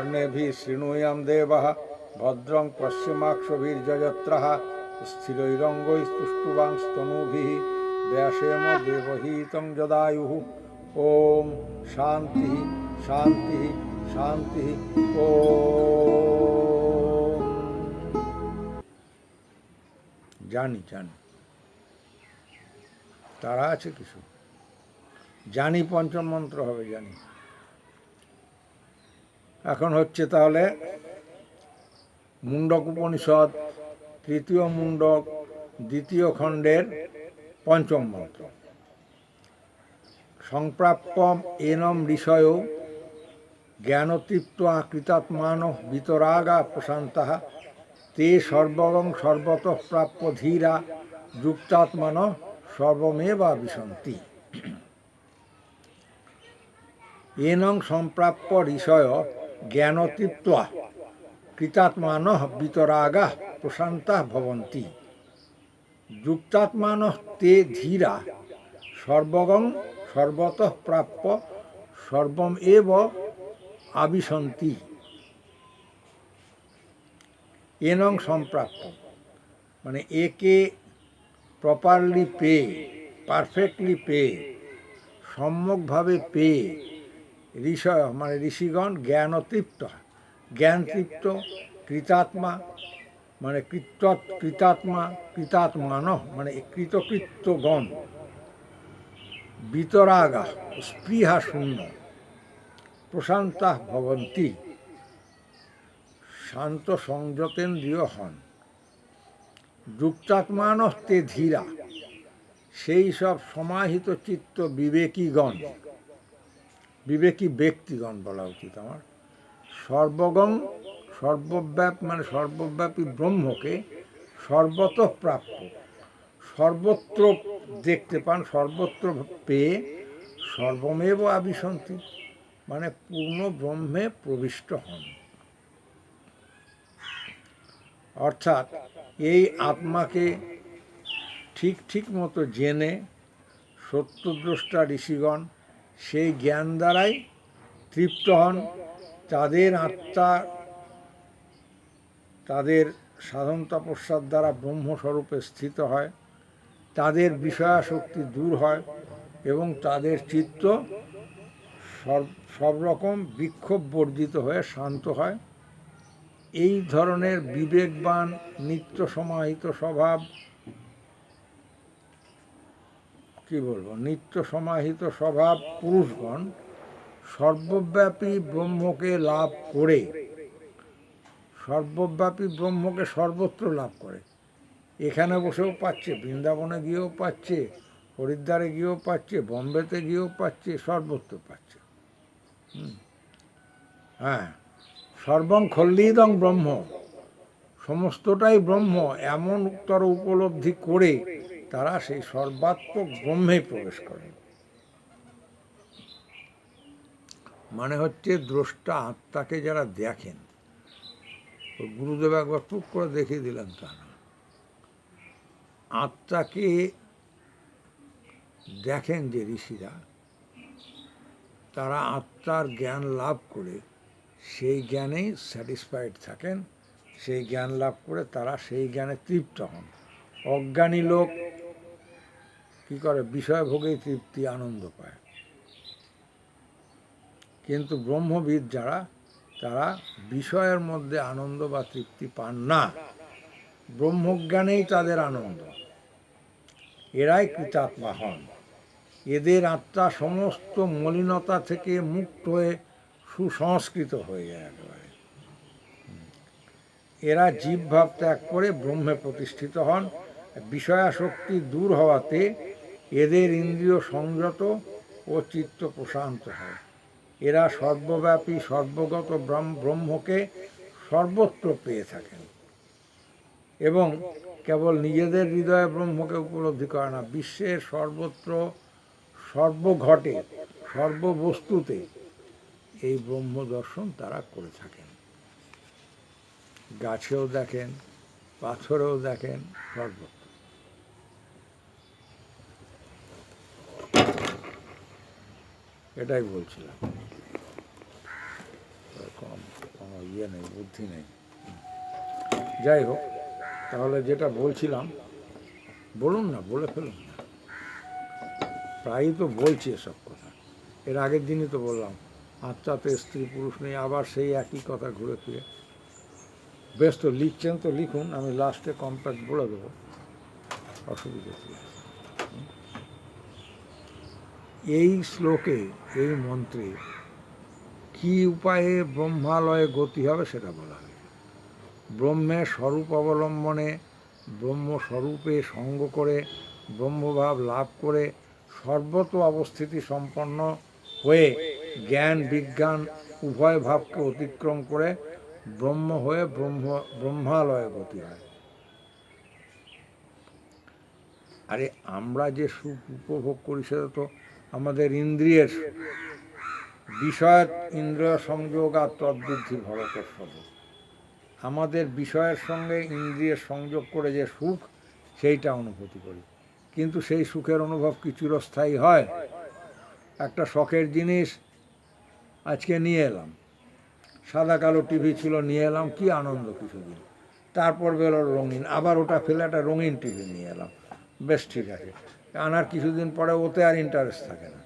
কর্ণেভিः শৃণুয়াম দেবः ভদ্রং পশ্চিমাক্ষভির্যজত্রः স্থিরৈরঙ্গৈस्तुष्टुवांस्तनूभिः व्यासेम देवहीतं जदायुः। ओम शांति शांति शांति। ओम জানি জানি তারা আছে কিছু, জানি পঞ্চম মন্ত্র হবে, জানি। এখন হচ্ছে তাহলে মুন্ডক উপনিষদ তৃতীয় মুন্ডক দ্বিতীয় খণ্ডের পঞ্চম মন্ত্র। সংপ্রাপ্যম এনম ঋষয় জ্ঞানতৃপ্ত কৃতাত্মান বিতরাগা প্রশান্তঃ তে সর্বং সর্বতঃ প্রাপ্য ধীরা যুক্তাত্মান সর্বমেবা বিশন্তি। এনং সম্প্রাপ্য ঋষয় জ্ঞানতৃপ্ত কৃতাত্মান বিতরাগা প্রশান্তঃ ভবন্তি যুক্তাত্মান তে ধীরা সর্বগং সর্বতঃ প্রাপ্য সর্বম এব আবিশন্তি। এনং সম্প্রাপ্য মানে একে প্রপারলি পেয়ে, পারফেক্টলি পেয়ে, সম্যকভাবে পেয়ে ঋষয় মানে ঋষিগণ জ্ঞানতৃপ্ত, জ্ঞানতৃপ্ত কৃতাত্মা মানে কৃতাত্মা, কৃতাত্মান মানে কৃতকৃত্যগণ, বিতরাগা স্পৃহা শূন্য, প্রশান্তা ভবন্তি শান্ত সংযতেন্দ্রিয় হন, যুক্তাত্মান তে ধীরা সেই সব সমাহিত চিত্ত বিবেকীগণ, বিবেকী ব্যক্তিগণ বলা উচিত আমার, সর্বগং সর্বব্যাপী মানে সর্বব্যাপী ব্রহ্মকে সর্বতঃ প্রাপ্য সর্বত্র দেখতে পান, সর্বত্র পেয়ে সর্বমেব আবিশন্তি মানে পূর্ণ ব্রহ্মে প্রবিষ্ট হন। অর্থাৎ এই আত্মাকে ঠিক ঠিক মতো জেনে সত্যদ্রষ্টা ঋষিগণ সেই জ্ঞান দ্বারাই তৃপ্ত হন, তাদের আত্মা তাদের সাধন তপস্যার দ্বারা ব্রহ্মস্বরূপে স্থিত হয়, তাদের বিষয়াসক্তি দূর হয় এবং তাদের চিত্ত সব রকম বিক্ষোভ বর্জিত হয়ে শান্ত হয়। এই ধরনের বিবেকবান নিত্য সমাহিত স্বভাব, কি বলবো, নিত্য সমাহিত স্বভাব পুরুষগণ সর্বব্যাপী ব্রহ্মকে লাভ করে, সর্বব্যাপী ব্রহ্মকে সর্বত্র লাভ করে। এখানে বসেও পাচ্ছে, বৃন্দাবনে গিয়েও পাচ্ছে, হরিদ্বারে গিয়েও পাচ্ছে, বম্বেতে গিয়েও পাচ্ছে, সর্বত্র পাচ্ছে। হ্যাঁ, সর্বং খল্লিদং ব্রহ্ম, সমস্তটাই ব্রহ্ম এমন উত্তর উপলব্ধি করে তারা সেই সর্বাত্মক ব্রহ্মে প্রবেশ করে। মানে হচ্ছে দ্রষ্টা আত্মাকে যারা দেখেন, গুরুদেব একবার টুক করে দেখিয়ে দিলেন, তা না, আত্মাকে দেখেন যে ঋষিরা, তারা আত্মার জ্ঞান লাভ করে সেই জ্ঞানেই স্যাটিসফাইড থাকেন, সেই জ্ঞান লাভ করে তারা সেই জ্ঞানে তৃপ্ত হন। অজ্ঞানী লোক কি করে, বিষয় ভোগেই তৃপ্তি আনন্দ পায়। কিন্তু ব্রহ্মবিদ যারা, তারা বিষয়ের মধ্যে আনন্দ বা তৃপ্তি পান না, ব্রহ্মজ্ঞানেই তাদের আনন্দ, এরাই কৃতাত্মা হন। এদের আত্মা সমস্ত মলিনতা থেকে মুক্ত হয়ে সুসংস্কৃত হয়ে যায় একেবারে। এরা জীবভাব ত্যাগ করে ব্রহ্মে প্রতিষ্ঠিত হন। বিষয়াসক্তি দূর হওয়াতে এদের ইন্দ্রিয় সংযত ও চিত্ত প্রশান্ত হয়। এরা সর্বব্যাপী সর্বগত ব্রহ্মকে সর্বত্র পেয়ে থাকেন এবং কেবল নিজেদের হৃদয়ে ব্রহ্মকে উপলব্ধি করে না, বিশ্বের সর্বত্র সর্বঘটে সর্ববস্তুতে এই ব্রহ্ম দর্শন তারা করে থাকেন। গাছেও দেখেন, পাথরেও দেখেন, সর্বত্র। এটাই বলছিলাম। কম নেই, বুদ্ধি নেই। যাই হোক, তাহলে যেটা বলছিলাম, বলুন না, বলে ফেলুন না। প্রায়ই তো বলছি এসব কথা, এর আগের দিনই তো বললাম আত্মাতে স্ত্রী পুরুষ নেই, আবার সেই একই কথা ঘুরে ফিরে। বেশ, তো লিখছেন তো লিখুন, আমি লাস্টে কম্প্যাক্ট বলে দেবো, অসুবিধা কি। এই শ্লোকে, এই মন্ত্রে কি উপায়ে ব্রহ্মালয়ে গতি হবে সেটা বলা হয়। ব্রহ্মের স্বরূপ অবলম্বনে, ব্রহ্মস্বরূপে সঙ্গ করে, ব্রহ্মভাব লাভ করে, সর্বত অবস্থিতি সম্পন্ন হয়ে জ্ঞান বিজ্ঞান উভয় ভাবকে অতিক্রম করে ব্রহ্ম হয়ে ব্রহ্মালয়ে গতি হয়। আরে আমরা যে সুখ উপভোগ করি সেটা তো আমাদের ইন্দ্রিয়ের বিষয়, ইন্দ্রিয় সংযোগ আর তদ্বুদ্ধি ভরতের স্বরূপ। আমাদের বিষয়ের সঙ্গে ইন্দ্রিয়ের সংযোগ করে যে সুখ, সেইটা অনুভূতি করি। কিন্তু সেই সুখের অনুভব কি চিরস্থায়ী হয়? একটা শখের জিনিস আজকে নিয়ে এলাম, সাদা কালো টিভি ছিল, নিয়ে এলাম, কি আনন্দ কিছুদিন, তারপর বেরোল রঙিন, আবার ওটা ফেলে একটা রঙিন টিভি নিয়ে এলাম, বেশ ঠিক আছে, আনার কিছুদিন পরে ওতে আর ইন্টারেস্ট থাকে না।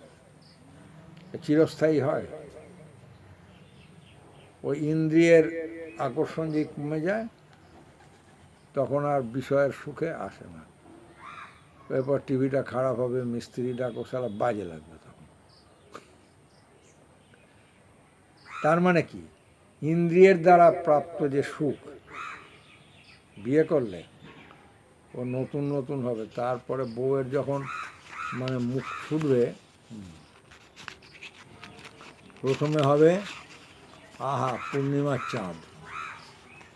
চিরস্থায়ী হয়? ওই ইন্দ্রিয়ের আকর্ষণ যে কমে যায়, তখন আর বিষয়ের সুখে আসে না। এরপর টিভিটা খারাপ হবে, মিস্ত্রি ডাকো, সারা বাজে লাগবে তখন। তার মানে কি, ইন্দ্রিয়ের দ্বারা প্রাপ্ত যে সুখ, বিয়ে করলে ও নতুন নতুন হবে, তারপরে বউয়ের যখন মানে মুখ ফুটবে, প্রথমে হবে আহা পূর্ণিমার চাঁদ,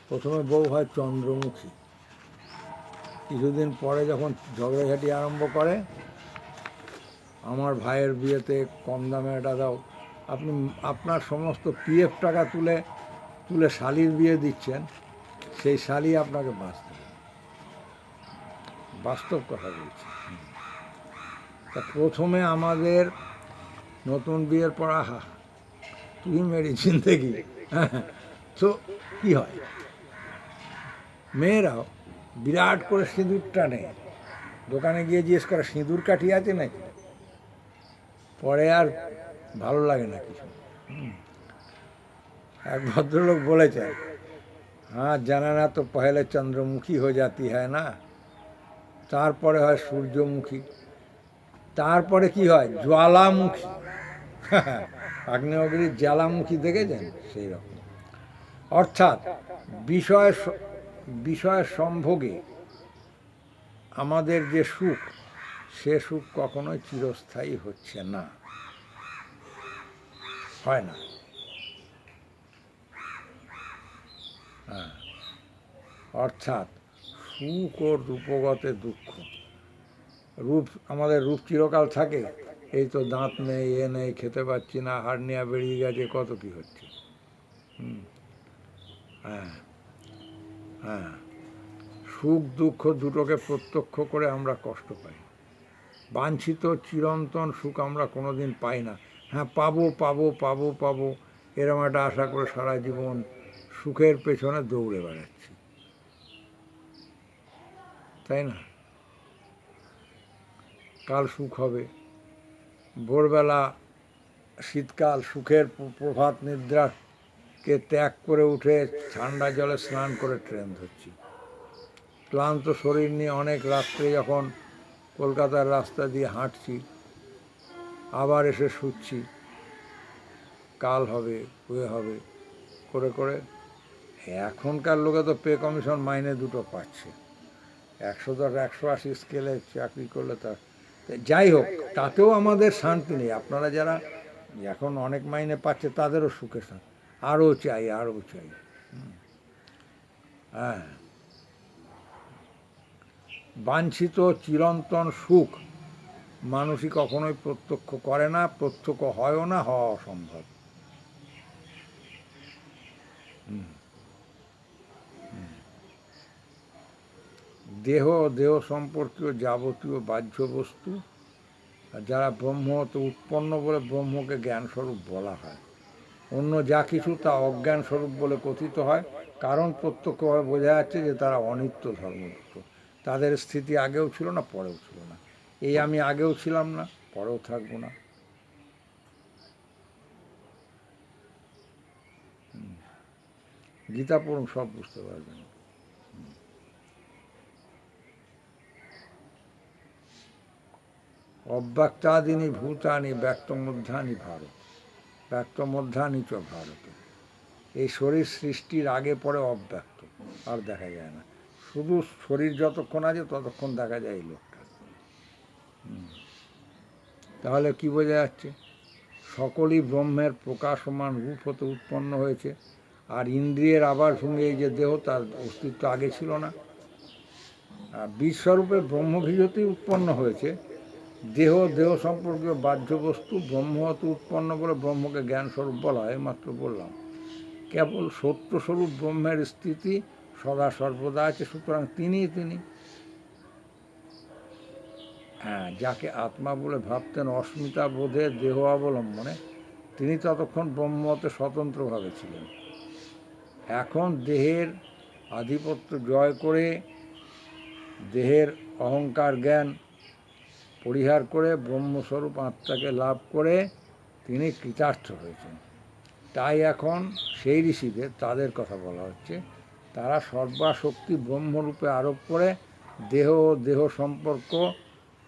প্রথমে বউ হয় চন্দ্রমুখী, কিছুদিন পরে যখন ঝগড়াঝাটি আরম্ভ করে, আমার ভাইয়ের বিয়েতে কম দামে এটা দাও, আপনি আপনার সমস্ত পিএফ টাকা তুলে তুলে শালির বিয়ে দিচ্ছেন, সেই শালি আপনাকে বাঁচতে হবে। বাস্তব কথা বলছি। তা প্রথমে আমাদের নতুন বিয়ের পর আহা তুই মেডিসিন দেখি, তো কী হয়, মেয়েরাও বিরাট করে সিঁদুর টানে, দোকানে গিয়ে জিজ্ঞেস করে সিঁদুর কাঠি আছে নাকি, পরে আর ভালো লাগে না কিছু। এক ভদ্রলোক বলেছেন, হ্যাঁ জানা না তো পহেলে চন্দ্রমুখী হয়ে যাতি হয় না, তারপরে হয় সূর্যমুখী, তারপরে কি হয় জ্বালামুখী। আগ্নেয়গিরির জ্বালামুখী দেখেছেন? সেই রকম। অর্থাৎ বিষয়ের সম্ভোগে আমাদের যে সুখ, সে সুখ কখনোই চিরস্থায়ী হচ্ছে না, হয় না। হ্যাঁ, অর্থাৎ সুখ ও রূপগতে দুঃখ। রূপ, আমাদের রূপ চিরকাল থাকে, এই তো দাঁত নেই, এ নেই, খেতে পাচ্ছি না, হার্নিয়া বেরিয়ে গেছে, কত কি হচ্ছে। হ্যাঁ হ্যাঁ, সুখ দুঃখ দুটোকে প্রত্যক্ষ করে আমরা কষ্ট পাই। বাঞ্ছিত চিরন্তন সুখ আমরা কোনোদিন পাই না। হ্যাঁ, পাবো পাবো পাবো পাবো, এরম একটা আশা করে সারা জীবন সুখের পেছনে দৌড়ে বেড়াচ্ছি, তাই না? কাল সুখ হবে, ভোরবেলা শীতকাল সুখের প্রভাত নিদ্রাকে ত্যাগ করে উঠে ঠান্ডা জলে স্নান করে ট্রেন ধরছি, ক্লান্ত শরীর নিয়ে অনেক রাত্রে যখন কলকাতার রাস্তা দিয়ে হাঁটছি, আবার এসে শুচ্ছি, কাল হবে হয়ে হবে করে করে। এখনকার লোকে তো পে কমিশন মাইনে দুটো পাচ্ছে, 110 180 স্কেলে চাকরি করলে তার, যাই হোক, তাতেও আমাদের শান্তি নেই। আপনারা যারা এখন অনেক মাইনে পাচ্ছে তাদেরও সুখে শান্তি, আরও চাই আরও চাই। হ্যাঁ, বাঞ্ছিত চিরন্তন সুখ মানুষই কখনোই প্রত্যক্ষ করে না, প্রত্যক্ষ হয়ও না, হওয়া অসম্ভব। দেহ, দেহ সম্পর্কীয় যাবতীয় বাহ্য বস্তু, যারা ব্রহ্ম তো উৎপন্ন বলে ব্রহ্মকে জ্ঞানস্বরূপ বলা হয়, অন্য যা কিছু তা অজ্ঞান স্বরূপ বলে কথিত হয়, কারণ প্রত্যক্ষভাবে বোঝা যাচ্ছে যে তারা অনিত্য ধর্মযুক্ত। তাদের স্থিতি আগেও ছিল না, পরেও ছিল না। এই আমি আগেও ছিলাম না, পরেও থাকবো না। গীতা পড়ুন, সব বুঝতে পারবেন। অব্যক্তাদিনী ভূতানি ব্যক্তমধ্যানি ভারত, ব্যক্তমধ্যানি চ ভারত। এই শরীর সৃষ্টির আগে পরে অব্যক্ত, আর দেখা যায় না। শুধু শরীর যতক্ষণ আছে ততক্ষণ দেখা যায় এই লোকটা। তাহলে কি বোঝা যাচ্ছে? সকলই ব্রহ্মের প্রকাশমান রূপ হতে উৎপন্ন হয়েছে। আর ইন্দ্রিয়ের আবার সঙ্গে এই যে দেহ, তার অস্তিত্ব আগে ছিল না। আর বীজস্বরূপে ব্রহ্মবীজতেই উৎপন্ন হয়েছে। দেহ দেহ সম্পর্কীয় বাহ্য বস্তু ব্রহ্ম হতে উৎপন্ন বলে ব্রহ্মকে জ্ঞানস্বরূপ বলা হয়, মাত্র বললাম। কেবল সত্যস্বরূপ ব্রহ্মের স্থিতি সদা সর্বদা আছে, সুতরাং তিনিই তিনি। হ্যাঁ, যাকে আত্মা বলে ভাবতেন অস্মিতা বোধে দেহ অবলম্বনে, তিনি ততক্ষণ ব্রহ্মতে স্বতন্ত্রভাবে ছিলেন। এখন দেহের আধিপত্য জয় করে, দেহের অহংকার জ্ঞান পরিহার করে ব্রহ্মস্বরূপ আত্মাকে লাভ করে তিনি কৃতার্থ হয়েছেন। তাই এখন সেই ঋষিদের, তাদের কথা বলা হচ্ছে, তারা সর্বাশক্তি ব্রহ্মরূপে আরোপ করে দেহ ও দেহ সম্পর্ক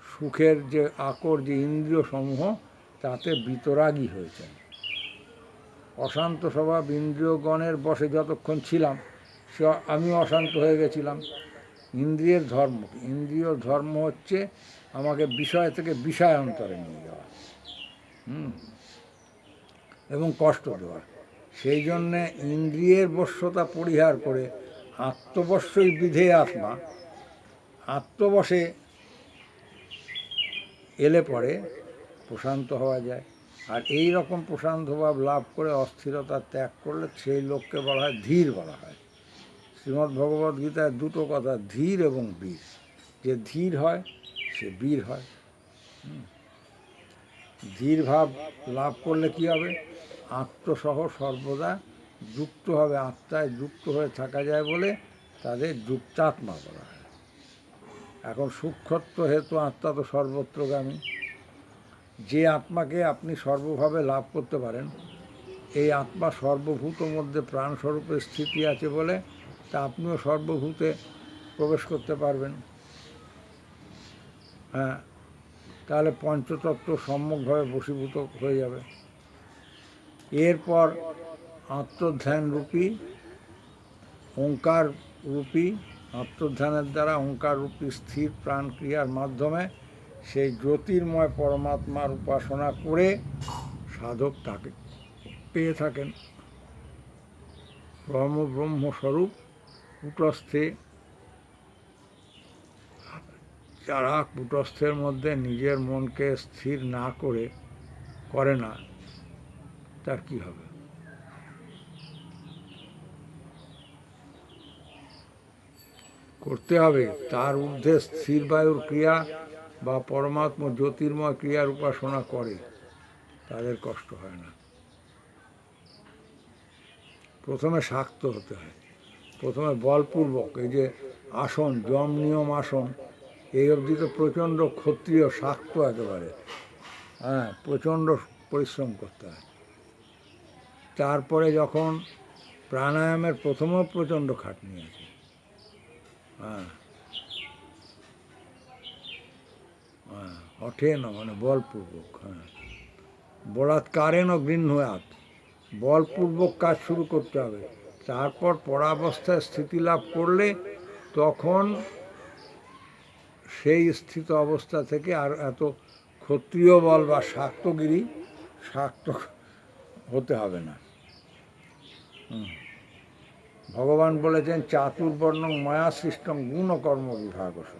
সুখের যে আকর, যে ইন্দ্রিয় সমূহ, তাতে বিতরাগী হয়েছেন। অশান্ত স্বভাব ইন্দ্রিয়গণের বশে যতক্ষণ ছিলাম, সে আমি অশান্ত হয়ে গেছিলাম। ইন্দ্রিয়ের ধর্ম, ইন্দ্রিয় ধর্ম হচ্ছে আমাকে বিষয় থেকে বিষয়ান্তরে নিয়ে যাওয়া এবং কষ্ট দেওয়া। সেই জন্যে ইন্দ্রিয়ের বশ্যতা পরিহার করে আত্মবশ্যই বিধে আত্মা, আত্মবশে এলে পরে প্রশান্ত হওয়া যায়। আর এই রকম প্রশান্ত ভাব লাভ করে অস্থিরতা ত্যাগ করলে সেই লোককে বলা হয় ধীর বলা হয়। শ্রীমদ্ ভগবদ্গীতায় দুটো কথা, ধীর এবং বীর। যে ধীর হয় সে বীর হয়। ধীর ভাব লাভ করলে কি হবে? আত্মসহ সর্বদা যুক্ত হবে, আত্মায় যুক্ত হয়ে থাকা যায় বলে তাদের যুক্তাত্মা বলা হয়। এখন সূক্ষ্মত্ব হেতু আত্মা তো সর্বত্রগামী। যে আত্মাকে আপনি সর্বভাবে লাভ করতে পারেন, এই আত্মা সর্বভূত মধ্যে প্রাণস্বরূপের স্থিতি আছে বলে তা আপনিও সর্বভূতে প্রবেশ করতে পারবেন। হ্যাঁ, তাহলে পঞ্চতত্ত্ব সম্যকভাবে বশীভূত হয়ে যাবে। এরপর আত্মধ্যান রূপী, ওঙ্কার রূপী, আত্মধ্যানের দ্বারা ওঙ্কার রূপী স্থির প্রাণ ক্রিয়ার মাধ্যমে সেই জ্যোতির্ময় পরমাত্মার উপাসনা করে সাধক তাকে পেয়ে থাকেন। ব্রহ্মস্বরূপ কূটস্থে, যারা কূটস্থের মধ্যে নিজের মনকে স্থির না করে না, তার কি হবে? করতে হবে। তার ঊর্ধ্বে স্থির বায়ুর ক্রিয়া বা পরমাত্ম জ্যোতির্ময় ক্রিয়ার উপাসনা করে, তাদের কষ্ট হয় না। প্রথমে শাক্ত হতে হয়, প্রথমে বলপূর্বক। এই যে আসন, যম নিয়ম আসন, এই অবধি তো প্রচণ্ড ক্ষত্রিয় শাক্ত একেবারে। হ্যাঁ, প্রচণ্ড পরিশ্রম করতে হয়। তারপরে যখন প্রাণায়ামের প্রথমেও প্রচণ্ড খাটনি আছে। হ্যাঁ, হ্যাঁ, অঠেন মানে বলপূর্বক। হ্যাঁ, বলাৎকারেণ গৃহ্ণাৎ, বলপূর্বক কাজ শুরু করতে হবে। তারপর পরাবস্থায় স্থিতি লাভ করলে তখন সেই স্থিত অবস্থা থেকে আর এত ক্ষত্রিয় বল বা শাক্ত হতে হবে না। ভগবান বলেছেন চাতুর্বর্ণ মায়া সৃষ্টং গুণ কর্ম বিভাগস,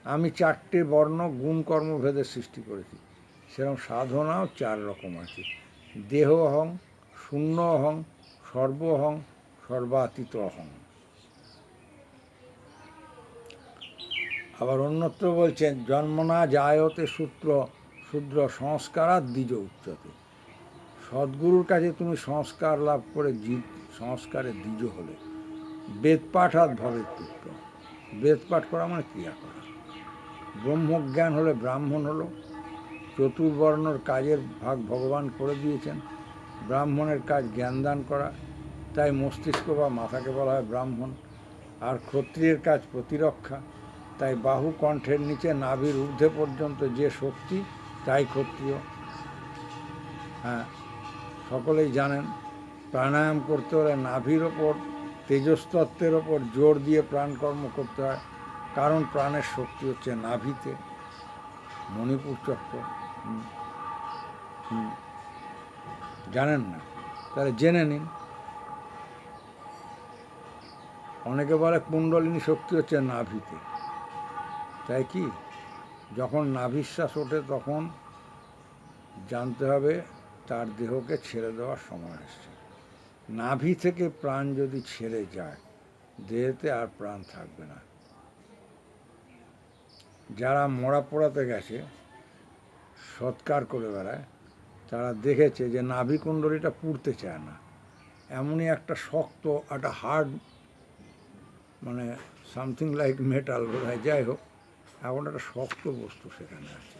আমি চারটে বর্ণ গুণ কর্মভেদে সৃষ্টি করেছি। সেরকম সাধনাও চার রকম আছে, দেহ অহং, শূন্য অহং, সর্ব অহং, সর্বাতীত অহং। আবার অন্যত্র বলছেন জন্মনা জায়তে শূদ্র সংস্কারাৎ দ্বিজ উচ্চতে, সদ্গুরুর কাছে তুমি সংস্কার লাভ করে সংস্কারে দ্বিজ হলে। বেদপাঠাৎ ভবেৎ পিপ্র, বেদপাঠ করা মানে ক্রিয়া করা। ব্রহ্মজ্ঞান হলে ব্রাহ্মণ হলো। চতুর্বর্ণর কাজের ভাগ ভগবান করে দিয়েছেন। ব্রাহ্মণের কাজ জ্ঞানদান করা, তাই মস্তিষ্ক বা মাথাকে বলা হয় ব্রাহ্মণ। আর ক্ষত্রিয়ের কাজ প্রতিরক্ষা, তাই বাহু কণ্ঠের নিচে নাভির ঊর্ধ্বে পর্যন্ত যে শক্তি তাই ক্ষত্রিয়। হ্যাঁ, সকলেই জানেন প্রাণায়াম করতে হলে নাভির ওপর, তেজস্তত্ত্বের ওপর জোর দিয়ে প্রাণকর্ম করতে হয়, কারণ প্রাণের শক্তি হচ্ছে নাভিতে, মণিপুর চক্র। জানেন না? তাহলে জেনে নিন। অনেকে বলে কুণ্ডলিনী শক্তি হচ্ছে নাভিতে, তাই কি? যখন নাভিশ্বাস ওঠে তখন জানতে হবে তার দেহকে ছেড়ে দেওয়ার সময় আসছে। নাভি থেকে প্রাণ যদি ছেড়ে যায়, দেহেতে আর প্রাণ থাকবে না। যারা মরা পোড়াতে গেছে, সৎকার করে বেড়ায়, তারা দেখেছে যে নাভি কুণ্ডলীটা পুড়তে চায় না। এমনই একটা শক্ত, একটা হার্ড, মানে সামথিং লাইক মেটাল বোধ হয়, যাই হোক, এখন একটা শক্ত বস্তু সেখানে আছে।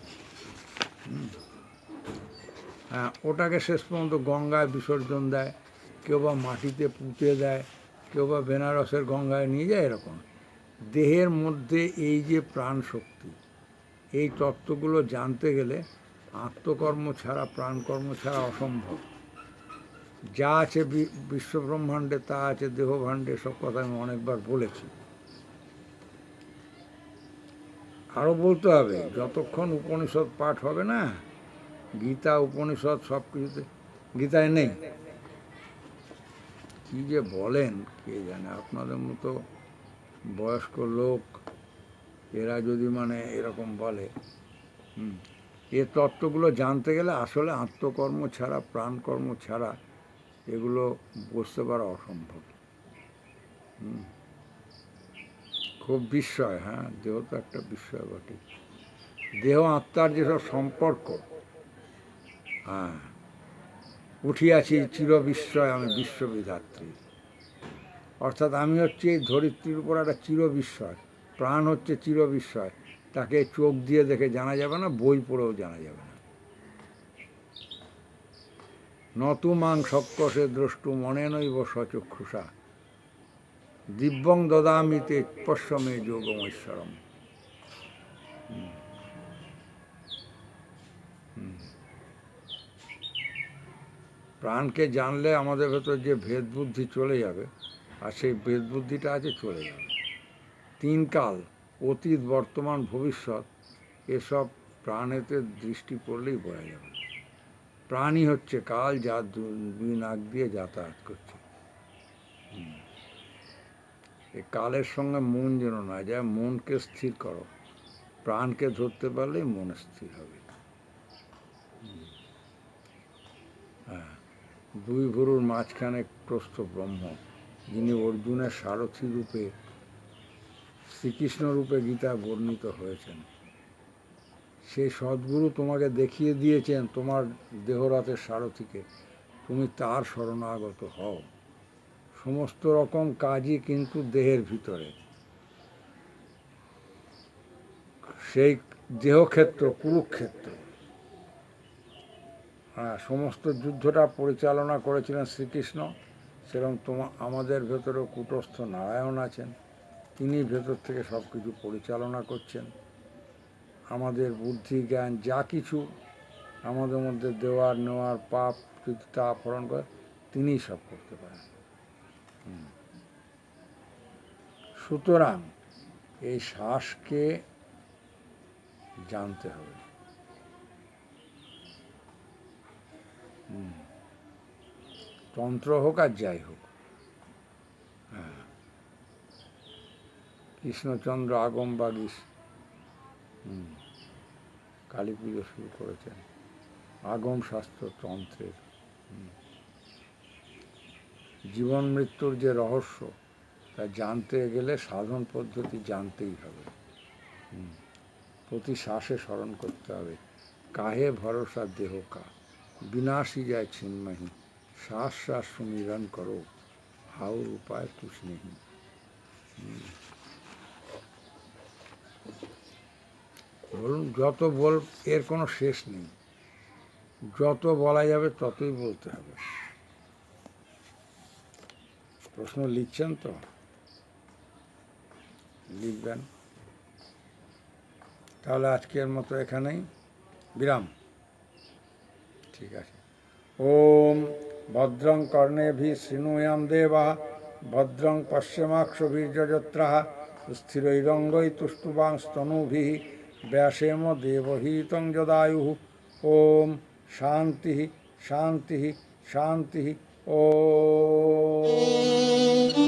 হ্যাঁ, ওটাকে শেষ পর্যন্ত গঙ্গায় বিসর্জন দেয়, কেউ বা মাটিতে পুঁতে দেয়, কেউ বা বেনারসের গঙ্গায় নিয়ে যায়। এরকম দেহের মধ্যে এই যে প্রাণ শক্তি, এই তত্ত্বগুলো জানতে গেলে আত্মকর্ম ছাড়া, প্রাণকর্ম ছাড়া অসম্ভব। যা আছে বিশ্বব্রহ্মাণ্ডে তা আছে দেহভাণ্ডে, সব কথা আমি অনেকবার বলেছি। আরও বলতে হবে, যতক্ষণ উপনিষদ পাঠ হবে না, গীতা উপনিষদ সব কিছুতে, গীতায় নেই। কি যে বলেন কে জানে, আপনাদের মতো বয়স্ক লোক এরা যদি মানে এরকম বলে। এ তত্ত্বগুলো জানতে গেলে আসলে আত্মকর্ম ছাড়া, প্রাণকর্ম ছাড়া এগুলো বুঝতে পারা অসম্ভব। খুব বিস্ময়। হ্যাঁ, দেহ তো একটা বিস্ময় বটে। দেহ আত্মার যেসব সম্পর্ক, হ্যাঁ, উঠিয়াছি চির বিস্ময় আমি বিশ্ববিধাত্রী। অর্থাৎ আমি হচ্ছে এই ধরিত্রীর উপর একটা চির বিস্ময়, প্রাণ হচ্ছে চির বিস্ময়। তাকে চোখ দিয়ে দেখে জানা যাবে না, বই পড়েও জানা যাবে না। নতু মাং সক্কসে দ্রষ্টু মনে নৈব সচক্ষুষা, দিব্যং দদামিতে পশ্যমে যোগমৈশ্বরম। প্রাণকে জানলে আমাদের ভেতর যে ভেদ বুদ্ধি চলে যাবে, আর সেই ভেদ বুদ্ধিটা আছে চলে যাবে। তিন কাল, অতীত, বর্তমান, ভবিষ্যৎ, এসব প্রাণেতে দৃষ্টি পড়লেই বোঝা যাবে। প্রাণই হচ্ছে কাল, যা দুই নাক দিয়ে যাতায়াত করছে। এই কালের সঙ্গে মন যেন না যায়, মনকে স্থির করো। প্রাণকে ধরতে পারলেই মন স্থির হবে। হ্যাঁ, দুই ভুরুর মাঝখানে প্রস্থ ব্রহ্ম, যিনি অর্জুনের সারথি রূপে, শ্রীকৃষ্ণ রূপে গীতায় বর্ণিত হয়েছেন। সেই সদ্গুরু তোমাকে দেখিয়ে দিয়েছেন তোমার দেহরথের সারথিকে, তুমি তার শরণাগত হও। সমস্ত রকম কাজই কিন্তু দেহের ভিতরে। সেই দেহক্ষেত্র কুরুক্ষেত্র। হ্যাঁ, সমস্ত যুদ্ধটা পরিচালনা করেছিলেন শ্রীকৃষ্ণ। সেরকম আমাদের ভেতরেও কূটস্থ নারায়ণ আছেন, তিনি ভেতর থেকে সব কিছু পরিচালনা করছেন। আমাদের বুদ্ধি জ্ঞান যা কিছু আমাদের মধ্যে দেওয়ার নেওয়ার পাপ যদি তা আহরণ করে, তিনিই সব করতে পারেন। সুতরাং এই শ্বাসকে জানতে হবে। তন্ত্র হোক আর যাই হোক। হ্যাঁ, কৃষ্ণচন্দ্র আগমবাগীশ কালী পুজো শুরু করেছেন, আগম শাস্ত্র তন্ত্রের। জীবন মৃত্যুর যে রহস্য, তা জানতে গেলে সাধন পদ্ধতি জানতেই হবে। প্রতি শ্বাসে স্মরণ করতে হবে, কাহে ভরসা দেহ কা, विनाशी जाए छिन्महि, श्वास श्वास सुमिरन करो, और उपाय कुछ नहीं। বলুন, যত বল এর কোনো শেষ নেই, যত বলা যাবে ততই বলতে হবে। প্রশ্ন লিখছেন তো? লিখবেন। তাহলে আজকের মতো এখানেই বিরাম। ঠিক আছে। ওম ভদ্রং কর্ণেভিः শৃণুয়াম দেবাः, ভদ্রং পশ্যমাক্ষভির্যজত্রাः, স্থিরৈরঙ্গৈতুষ্টুবাংস্তনূभिः, ব্যাসেম দেবহিतं যদাयुः। ওম শান্তি শান্তি শান্তি। ওম।